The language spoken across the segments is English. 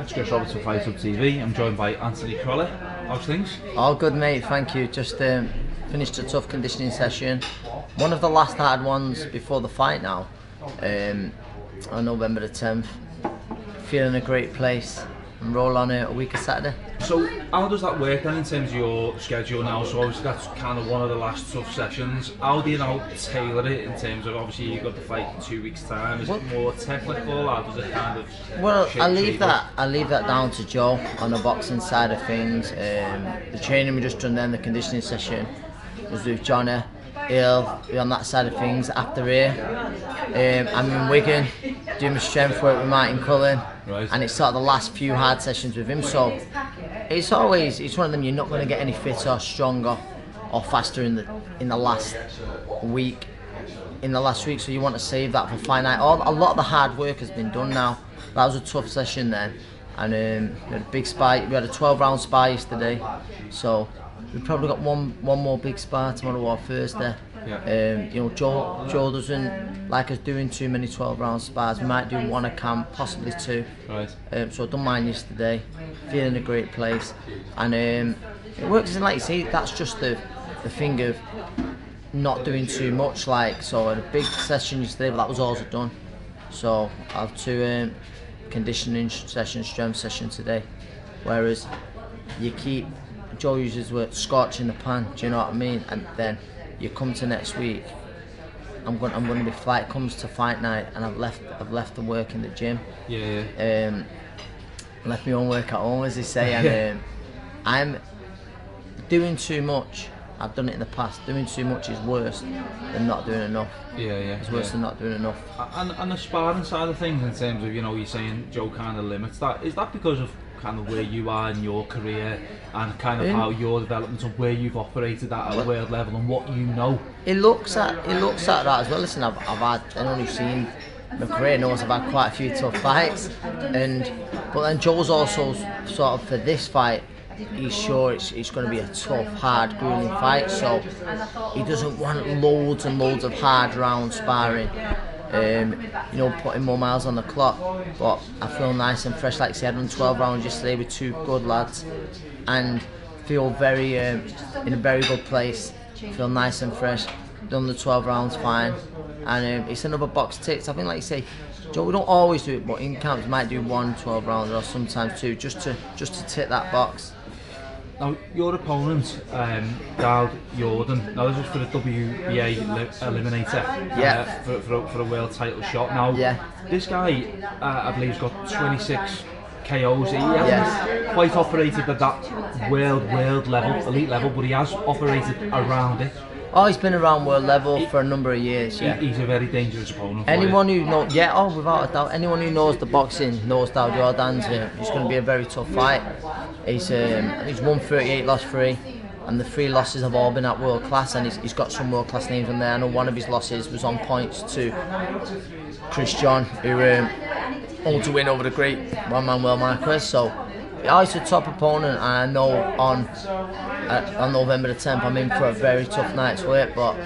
It's Chris Roberts from Fight Up TV. I'm joined by Anthony Crolla. How's things? All good, mate, thank you. Just finished a tough conditioning session. One of the last hard ones before the fight now, on November the 10th. Feeling a great place and roll on a week of Saturday. So how does that work then in terms of your schedule now? So obviously that's kind of one of the last tough sessions. How do you now tailor it in terms of, obviously you've got the fight in 2 weeks time? Is it more technical? How does it kind of... Well, I leave that down to Joe on the boxing side of things. The training we just done then, the conditioning session, was with Johnny. He'll be on that side of things after here. I'm in Wigan doing my strength work with Martin Cullen, right. And it's sort of the last few hard sessions with him. So it's one of them you're not going to get any fitter, stronger, or faster in the last week. So you want to save that for fight night. A lot of the hard work has been done now. That was a tough session then, and we had a big spy. We had a 12-round spy yesterday, so we've probably got one more big spar tomorrow or Thursday. Yeah. You know, Joe doesn't like us doing too many 12-round spars. We might do one a camp, possibly two. Right. So I've done mine yesterday. Feeling a great place, and it works. And like you say, that's just the thing of not doing too much. Like, so I had a big session yesterday, but that was all I've done. So I'll have two conditioning sessions, strength session today. Whereas Joe uses the word scorching the pan. Do you know what I mean? And then you come to next week. I'm going to be fight comes to fight night, and I've left the work in the gym. Yeah. Left my own work at home, as they say, and I'm doing too much. I've done it in the past. Doing too much is worse than not doing enough. Yeah. It's worse than not doing enough. And the sparring side of things, in terms of, you know, you're saying Joe kind of limits that. Is that because of kind of where you are in your career and kind of how your development of where you've operated at a world level and what you know? It looks at that as well. Listen, I've had, anyone who's seen my career knows I've had quite a few tough fights, but then Joe's also sort of, for this fight, he's sure it's going to be a tough, hard, grueling fight, so he doesn't want loads and loads of hard round sparring. You know, putting more miles on the clock, but I feel nice and fresh. Like I said, I done 12 rounds yesterday with two good lads, and feel very in a very good place. Feel nice and fresh. Done the 12 rounds fine, and it's another box ticked. I think, like you say, Joe, we don't always do it, but in camps we might do 12 rounds or sometimes two, just to tick that box. Now, your opponent, Dal Jordan, now this is for the Wba Eliminator, for a world title shot. Now, this guy, I believe, has got 26 KOs. He hasn't quite operated at that world level, elite level, but he has operated around it. Oh, he's been around world level for a number of years. Yeah, he's a very dangerous opponent. Anyone who knows, without a doubt, anyone who knows the boxing knows Dal Jordan's. It's going to be a very tough fight. He's won 38, lost 3, and the 3 losses have all been at world class, and he's got some world class names on there. I know one of his losses was on points to Chris John, who won to win over the great one-man world Marquez. So he's a top opponent, and I know on November the 10th I'm in for a very tough night's work, but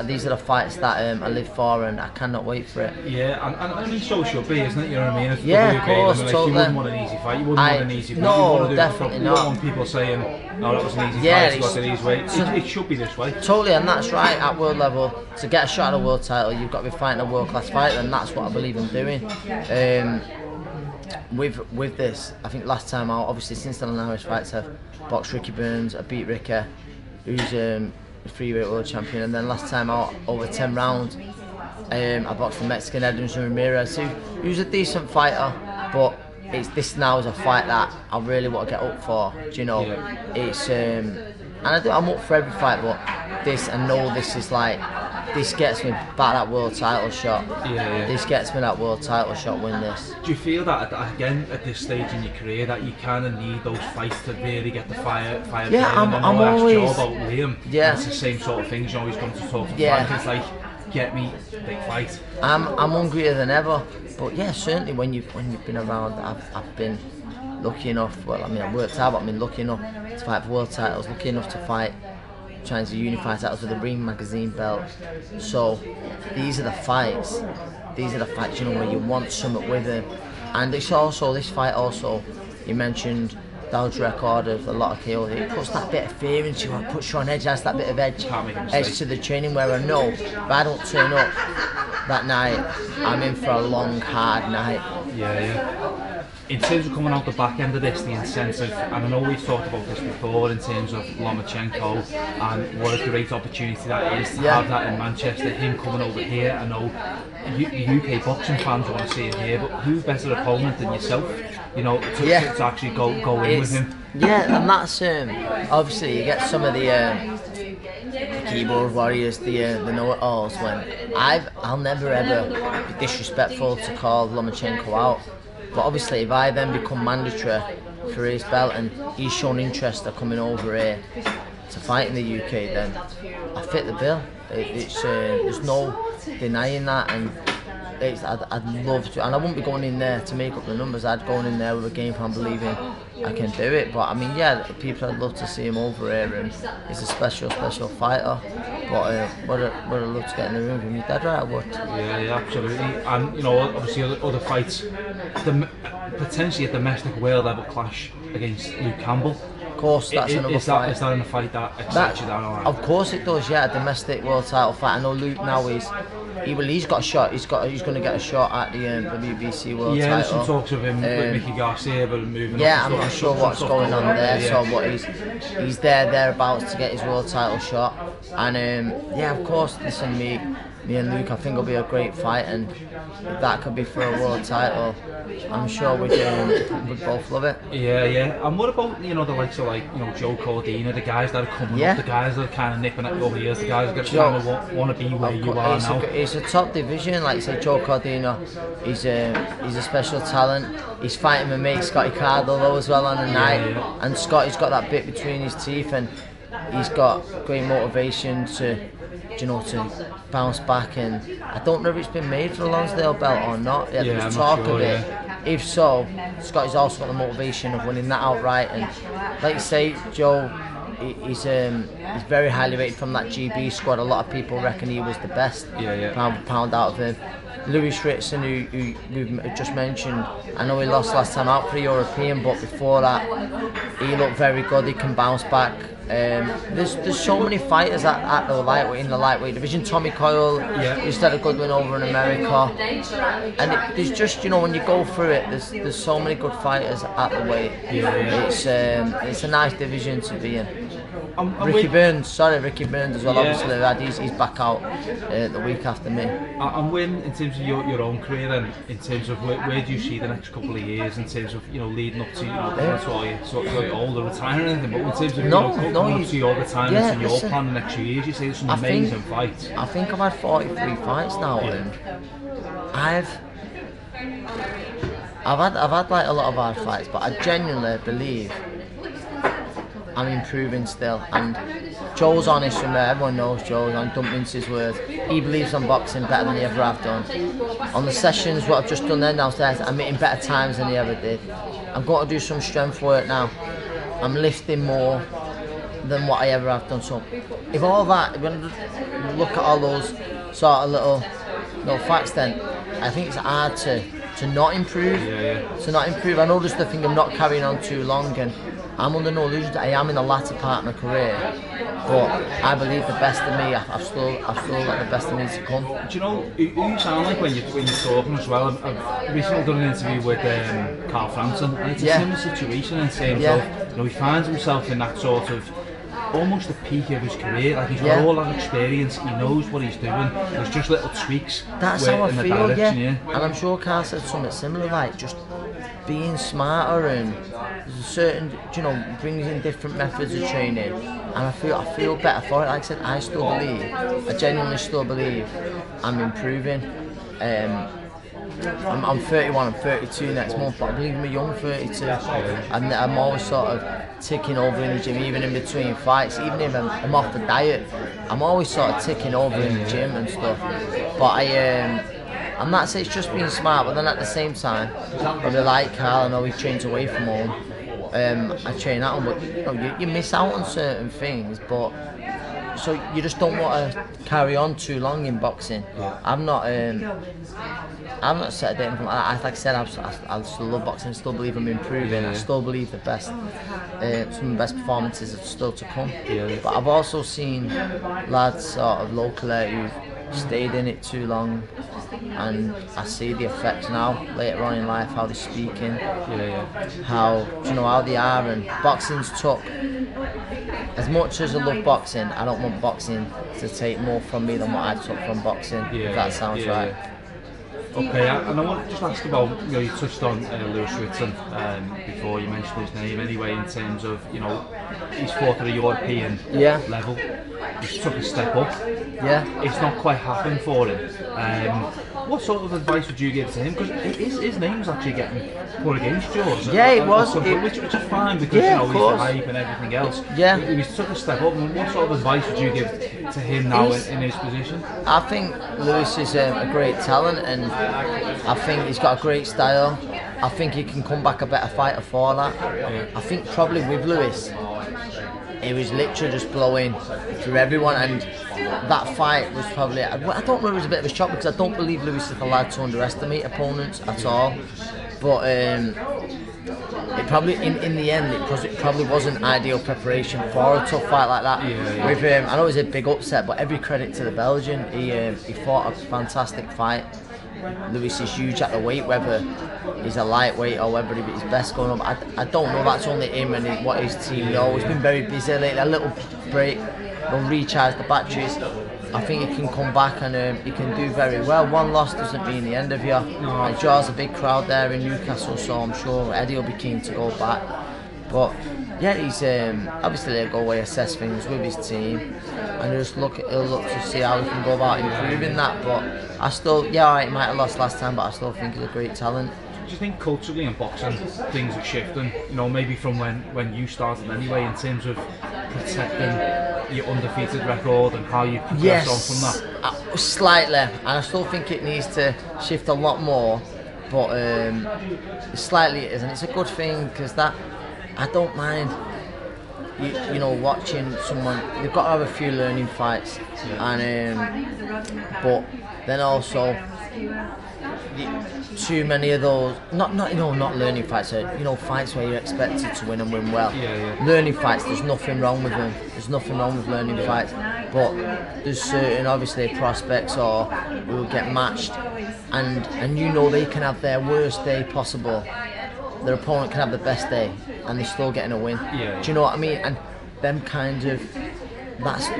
these are the fights that I live for, and I cannot wait for it. Yeah, and I mean, so should be, isn't it? You know what I mean? It's of course, totally. You wouldn't want an easy fight. You wouldn't want an easy fight. No, definitely not. You don't want people saying, "No, that was an easy fight. It's got an easy way." It should be this way. Totally, and that's right. At world level, to get a shot at a world title, you've got to be fighting a world-class fighter, and that's what I believe in doing. With this, I think last time out, obviously since then Irish fights, I've boxed Ricky Burns, I beat Ricky, who's a freeweight world champion, and then last time out, over 10 rounds, I boxed the Mexican Edson Ramirez, who's a decent fighter, but this now is a fight that I really want to get up for. Do you know? Yeah. And I'm up for every fight, but I know this is like, this gets me back that world title shot. This gets me that world title shot, win this. Do you feel that, again, at this stage in your career, that you kind of need those fights to really get the fire yeah, burning? I'm always... Joe about Liam. Yeah. It's the same sort of things, you always come to talk to Frank. It's like, get me big fight. I'm hungrier than ever, but yeah, certainly when you've been around, I've been lucky enough, well, I mean, I've worked hard, but I've been lucky enough to fight for world titles, lucky enough to fight trying to unify titles with the Ring Magazine belt. So these are the fights, you know, where you want something with them, And it's also, this fight also, you mentioned Dowd's record of a lot of KOs. It puts that bit of fear into you, it puts you on edge, has that bit of edge to the training, where I know if I don't turn up that night, I'm in for a long, hard night. Yeah. In terms of coming out the back end of this, the incentive, and I know we've talked about this before in terms of Lomachenko and what a great opportunity that is to have that in Manchester, him coming over here. I know UK boxing fans want to see him here, but who's better opponent than yourself, you know, to actually go in with him? Yeah, and that's obviously you get some of the keyboard warriors, the know-it-alls, when I'll never ever be disrespectful to call Lomachenko out. But obviously, if I then become mandatory for his belt and he's shown interest of coming over here to fight in the UK, then I fit the bill. There's no denying that, and I'd love to. And I wouldn't be going in there to make up the numbers. I'd go in there with a game plan, believing I can do it. But I mean, yeah, people, I'd love to see him over here, and he's a special fighter. But would I love to get in the room with him? You're dead right, I would. Yeah, absolutely. And you know, obviously other fights, potentially a domestic world level clash against Luke Campbell. Of course, that's another fight. Is that in a fight that excites you down? Of course it does, yeah. A domestic world title fight. I know Luke now he's got a shot. He's going to get a shot at the WBC world title. Yeah, there's some talks of him with Mickey Garcia, but moving. Yeah, I'm not sure what's going on there. Yeah. So, but he's thereabouts to get his world title shot. And yeah, of course, listen, me and Luke, I think it'll be a great fight, and if that could be for a world title, I'm sure we'd both love it. Yeah. And what about, you know, the likes of, like, you know, Joe Cordina, the guys that are coming up, the guys that are kind of nipping at your heels, the guys that kind of want to be where you are now? It's a top division, like I say, Joe Cordina. He's a special talent. He's fighting with mate Scotty Cardle as well on the night, and Scotty's got that bit between his teeth, and he's got great motivation to bounce back. And I don't know if it's been made for the Lonsdale belt or not. There's talk of it. If so, Scotty's also got the motivation of winning that outright. And like you say, Joe, he's very highly rated from that GB squad. A lot of people reckon he was the best pound for pound out of him. Lewis Ritson, who we've just mentioned, I know he lost last time out for a European, but before that he looked very good. He can bounce back. There's so many fighters at the lightweight division. Tommy Coyle, he's had a good win over in America, and there's just, you know, when you go through it, there's so many good fighters at the weight. It's a nice division to be in. Ricky Burns as well. Obviously, he's back out the week after me. And when, in terms of your own career, then, in terms of where do you see the next couple of years, in terms of, you know, leading up to, you know, that's why you're sort of older, retiring or anything, but in terms of coming up to your retirement and your plan the next few years, you see some amazing fights. I think I've had 43 fights now, and I've had like a lot of hard fights, but I genuinely believe I'm improving still. And Joe's honest from there, everyone knows Joe, and don't mince his words. He believes I'm boxing better than he ever have done. On the sessions, what I've just done there downstairs, I'm hitting better times than he ever did. I'm going to do some strength work now. I'm lifting more than what I ever have done. So if all that, if we look at all those sort of little facts, then I think it's hard to not improve. To not improve. I know there's the thing of not carrying on too long, and I'm under no illusion that I am in the latter part of my career, but I believe the best of me, I've still got the best of me to come. Do you know who you sound like when you're talking as well? I've recently done an interview with Carl Frampton, and it's a similar situation in terms of, you know, he finds himself in that sort of almost the peak of his career. Like, he's got all that experience, he knows what he's doing, there's just little tweaks. That's how I feel, and I'm sure Carl said something similar, like just being smarter, and there's a certain, you know, brings in different methods of training, and I feel better for it. Like I said, I genuinely still believe I'm improving. I'm 31, I'm 32 next month, but I believe I'm a young 32. And I'm always sort of ticking over in the gym, even in between fights, even if I'm off the diet, I'm always sort of ticking over in the gym and stuff. But I'm not saying it's just being smart, but then at the same time, I really like Carl. I know he trains away from home. I train at home, but you miss out on certain things. But so you just don't want to carry on too long in boxing. Yeah. I'm not set a date anything like that. Like I said, I still love boxing. I still believe I'm improving. Yeah. I still believe the best, some of the best performances are still to come. Yeah. But I've also seen lads sort of locally who've stayed in it too long, and I see the effects now later on in life, how they're speaking, how how they are, and boxing's took. As much as I love boxing, I don't want boxing to take more from me than what I took from boxing. If that sounds right. Yeah. Okay, and I want to just ask about, you touched on Lewis Ritson before, you mentioned his name anyway, in terms of, he's fought at a European level, he's took a step up, it's not quite happened for him. What sort of advice would you give to him? Because his name's actually getting put against yours. It was. Which is fine, because he's the hype and everything else. He's took a step up, and what sort of advice would you give to him now in his position? I think Lewis is a great talent, and I think he's got a great style. I think he can come back a better fighter for that. I think probably with Lewis, he was literally just blowing through everyone, and that fight was probably, I don't know, it was a bit of a shock, because I don't believe Lewis is the lad to underestimate opponents at all. But it probably, in the end, it probably wasn't ideal preparation for a tough fight like that. With I know it was a big upset, but every credit to the Belgian. He fought a fantastic fight. Lewis is huge at the weight, whether he's a lightweight or whether he's best going up. I don't know. That's only him and what his team know. He's been very busy lately. A little break, they'll recharge the batteries. I think he can come back, and he can do very well. One loss doesn't mean the end of you. It draws a big crowd there in Newcastle, so I'm sure Eddie will be keen to go back. But yeah, he's obviously they'll go away, assess things with his team, and he'll look to see how he can go about improving that. But I still, alright, he might have lost last time, but I still think he's a great talent. Do you think culturally in boxing things are shifting? Maybe from when you started anyway, in terms of protecting your undefeated record and how you progress on from that? Slightly, and I still think it needs to shift a lot more. But slightly it is, and it's a good thing, because that I don't mind. Watching someone, they've got to have a few learning fights, and but then also too many of those, not learning fights, fights where you're expected to win and win well. Learning fights, there's nothing wrong with them. There's nothing wrong with learning fights, but there's certain obviously prospects or who will get matched, and they can have their worst day possible. Their opponent can have the best day, and they're still getting a win. Do you know what I mean? And them kind of,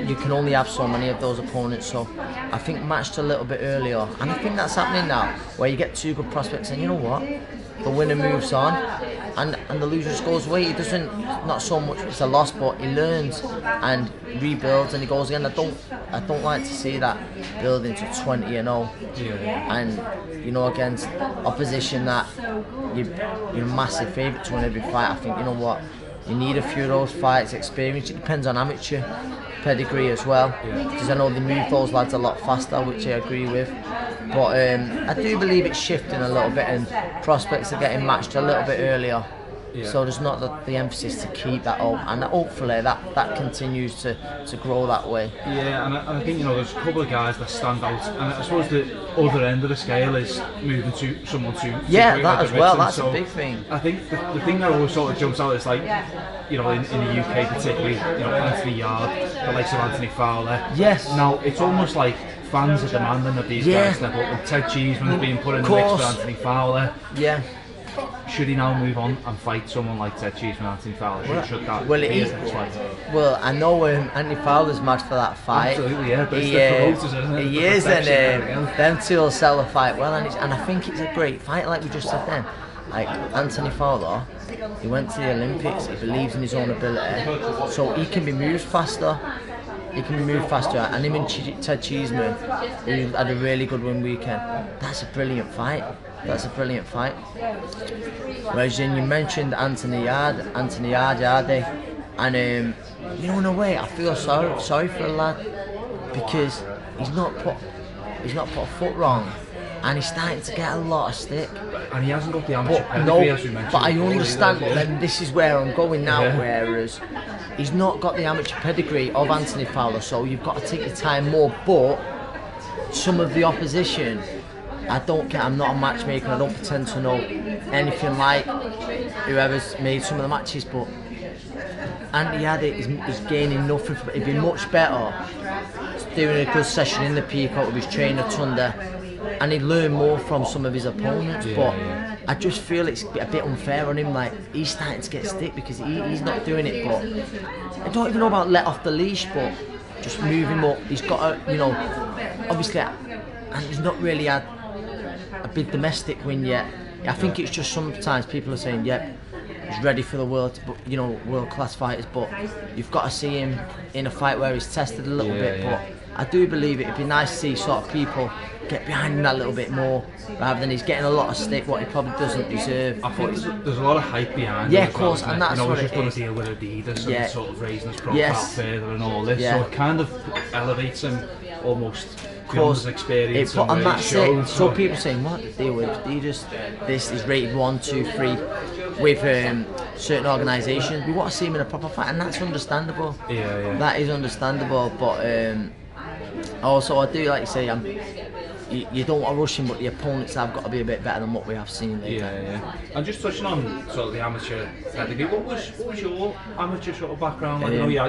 you can only have so many of those opponents. So I think matched a little bit earlier, and I think that's happening now, where you get two good prospects, and you know what, the winner moves on, and the loser just goes away. He doesn't, not so much it's a loss, but he learns and rebuilds, and he goes again. I don't like to see that building to 20-0, and against opposition that you're a massive favourite to win every fight. I think, you know what, you need a few of those fights, experience. It depends on amateur pedigree as well, because I know they move those lads a lot faster, which I agree with. But I do believe it's shifting a little bit, and prospects are getting matched a little bit earlier. So there's not the emphasis to keep that up, and hopefully that continues to grow that way. And I think there's a couple of guys that stand out, and I suppose the other end of the scale is moving to someone to that as well. That's a big thing. I think the thing that always sort of jumps out is, like, in the UK particularly, Anthony Yard, the likes of Anthony Fowler. Now it's almost like fans are demanding that these guys step up, and Ted Cheeseman has been put in the mix for Anthony Fowler. Should he now move on and fight someone like Ted Cheeseman and Anthony Fowler? Should that be his next fight? Well, I know Anthony Fowler's mad for that fight. Absolutely, but it's the promoters, isn't it? He is, and them two will sell the fight well, and I think it's a great fight, like we just said then. Like Anthony Fowler, he went to the Olympics, he believes in his own ability, so he can be moved faster. And him and Ted Cheeseman, who had a really good win weekend. That's a brilliant fight. Whereas then you mentioned Anthony Yard, and in a way I feel sorry for the lad, because he's not put a foot wrong, and he's starting to get a lot of stick. And he hasn't got the amateur pedigree, as we mentioned. But I understand. Then this is where I'm going now. Whereas he's not got the amateur pedigree of Anthony Fowler, so you've got to take your time more. But some of the opposition, I'm not a matchmaker, I don't pretend to know anything like whoever's made some of the matches, but Andy had it, he's gaining nothing from it. He'd be much better doing a good session in the Peacock with his trainer Thunder, and he'd learn more from some of his opponents. But I just feel it's a bit unfair on him, like he's starting to get stick because he's not doing it. But I don't even know about let off the leash, but just move him up. He's got a, you know, obviously, and he's not really had a big domestic win yet. I think it's just sometimes people are saying, yep, he's ready for the world, you know, world-class fighters, but you've got to see him in a fight where he's tested a little bit. But I do believe it'd be nice to see sort of people get behind him that little bit more, rather than he's getting a lot of stick, what he probably doesn't deserve. I think there's a lot of hype behind him. Yeah, of course, and that's what he's it going is. to deal with Adidas and sort of raising his profile further and all this, so it kind of elevates him almost. His experience and that's it. So people saying, what the deal with Adidas? This is rated 1, 2, 3 with certain organisations. We want to see him in a proper fight, and that's understandable. That is understandable, but also I do like you say, you don't want to rush him, but the opponents have got to be a bit better than what we have seen lately. And just touching on sort of the amateur pedigree, what was your amateur sort of background? Like, you know, you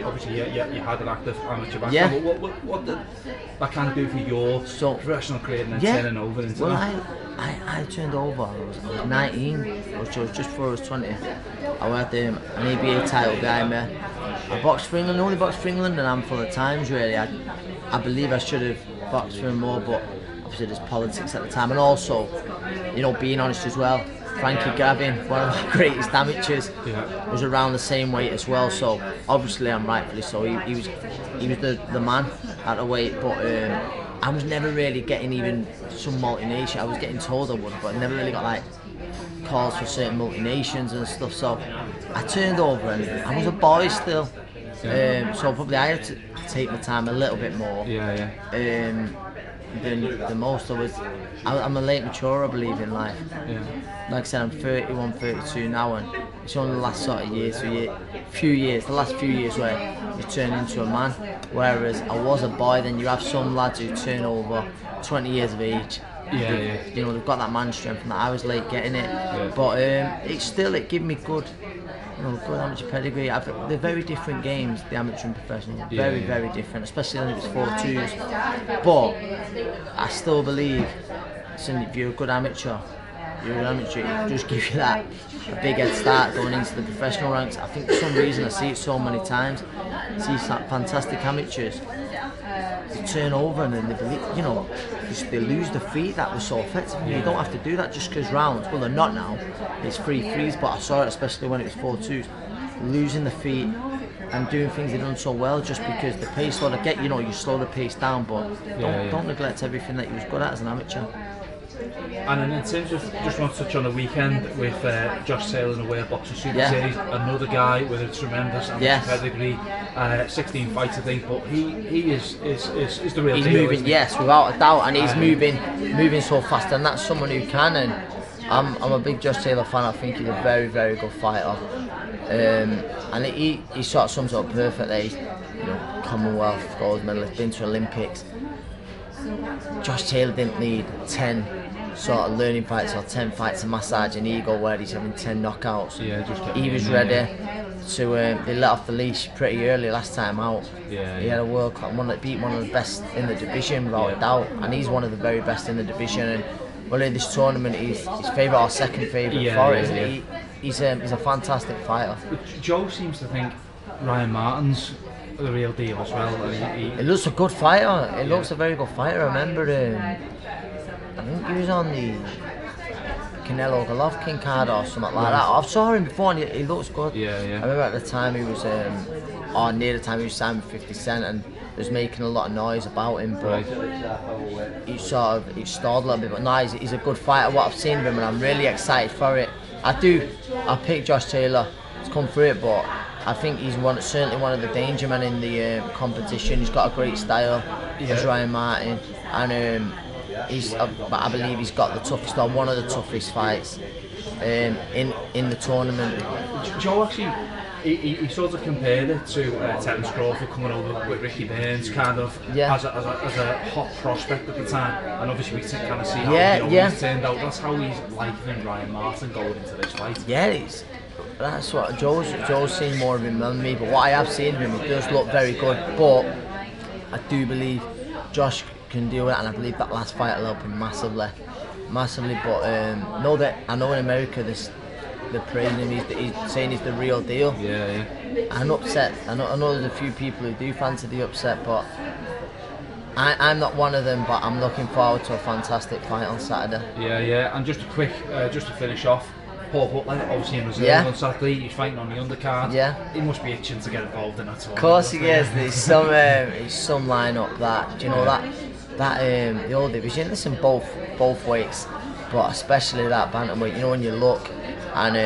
obviously you had an active amateur background, but what did that kind of do for your professional career and then turning over into that? I turned over, I was 19, just before I was 20. I had an ABA title behind me. I boxed for England, only boxed for England, and I'm full of times really. I believe I should have boxed for him more, but obviously there's politics at the time, and also, you know, being honest as well, Frankie Gavin, one of our greatest amateurs, was around the same weight as well, so obviously I'm rightfully so, he was the man at the weight, but I was never really getting even some multi-nation. I was getting told I would, but I never really got like calls for certain multi-nations and stuff, so I turned over and I was a boy still, so probably I had to take my time a little bit more than most. I'm a late mature, I believe, in life. Like I said, I'm 31, 32 now, and it's only the last sort of the last few years where you turn into a man, whereas I was a boy. Then you have some lads who turn over 20 years of age. You know, they've got that man strength, and I was late getting it, but it gave me good, you know, good amateur pedigree. They're very different games, the amateur and professional. Very, very different, especially when it was 4-2s. But I still believe, if you're a good amateur, it just gives you that a big head start going into the professional ranks. I think for some reason I see it so many times. I see some fantastic amateurs, they turn over and then they believe, you know, they lose the feet that was so effective. You don't have to do that just because rounds, well, they're not now, it's 3-3s, but I saw it especially when it was 4-2s, losing the feet and doing things they've done so well just because the pace slowed. I get, you know, you slow the pace down, but don't neglect everything that you was good at as an amateur. And in terms of, just want to touch on the weekend with Josh Taylor in the World Boxing Super Series, another guy with a tremendous amateur pedigree, 16 fights I think, but he is the real deal. He's moving, yes, without a doubt, and he's moving so fast, and that's someone who can. And I'm a big Josh Taylor fan. I think he's a very, very good fighter, and he sort of sums it up perfectly. You know, Commonwealth gold medalist, been to Olympics. Josh Taylor didn't need 10 sort of learning fights or 10 fights to massage an ego where he's having 10 knockouts. He was ready to they let off the leash pretty early last time out. He had a world class one that beat one of the best in the division without a doubt, and he's one of the very best in the division. And well, in this tournament he's his favourite or second favourite for it. He's a fantastic fighter. Joe seems to think Ryan Martin's the real deal as well. He looks a good fighter. He looks a very good fighter. I remember I think he was on the Canelo Golovkin card or something like that. I've saw him before and he looks good. I remember at the time he was, or near the time he was signed with 50 Cent and was making a lot of noise about him, but he stalled a little bit. But no, he's a good fighter. What I've seen of him, and I'm really excited for it. I picked Josh Taylor to come through it, but I think he's certainly one of the danger men in the competition. He's got a great style, as Ryan Martin, and I believe he's got the toughest, or one of the toughest fights in the tournament. Joe actually he sort of compared it to Terence Crawford coming over with Ricky Burns, kind of as a hot prospect at the time, and obviously we can kind of see how he's turned out. That's how he's likening Ryan Martin going into this fight. Yeah, that's what Joe's seen more of him than me, but what I have seen of him, he does look very good, but I do believe Josh can do it, and I believe that last fight will help him massively, but I know in America they're praising him, he's saying he's the real deal. Yeah. I'm upset. I know there's a few people who do fancy the upset, but I'm not one of them, but I'm looking forward to a fantastic fight on Saturday. Yeah, and just a quick, just to finish off, Paul Butler, obviously in reserve on Saturday, he's fighting on the undercard. Yeah. He must be itching to get involved in that tournament. Of course he is. There's some lineup that, you know, that the old division, listen, both weights, but especially that bantamweight, you know, when you look, and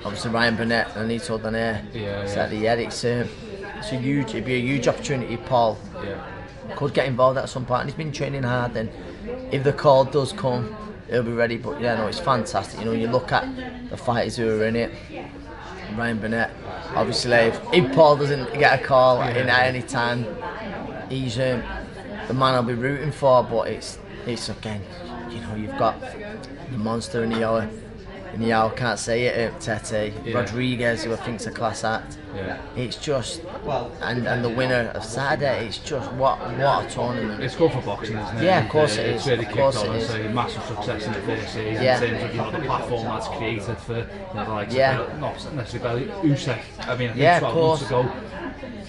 obviously Ryan Burnett and Nito Donaire, it'd be a huge opportunity. Paul could get involved at some point, and he's been training hard, and if the call does come, he'll be ready. But yeah, no, it's fantastic. You know, you look at the fighters who are in it. Ryan Burnett, obviously, if Paul doesn't get a call at any time, he's the man I'll be rooting for. But it's again, you know, you've got the monster in the hour. Can't say it, Tete, Rodriguez, who I think's a class act. It's just, and the winner of Saturday, it's just what a tournament. It's good for boxing, isn't it? Yeah, of course it is. It's really kicked on, so massive success in the first season in terms of, you know, the platform that's created for, you know, the likes of, not necessarily Usyk. I mean, I think 12 months ago,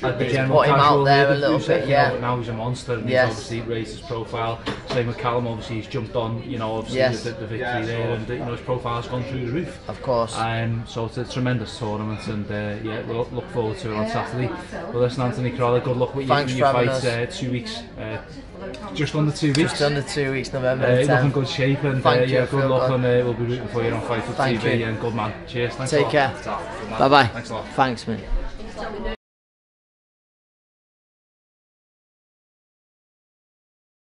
at the general put him out there a little Usyk, bit, you know, now he's a monster, and he's obviously raised his profile. Same with Callum, obviously he's jumped on, you know, obviously the victory there, and you know, his profile's gone through the roof. Of course. So it's a tremendous tournament, and we'll look forward to it on Saturday. Well, listen, Anthony Crolla, good luck with your fight. 2 weeks, just under 2 weeks. Just under 2 weeks, November 10th. You look in good shape, and good luck, and we'll be rooting for you on Fight for TV. And good man. Cheers. Thanks. Take care. Bye bye. Thanks a lot. Thanks, man.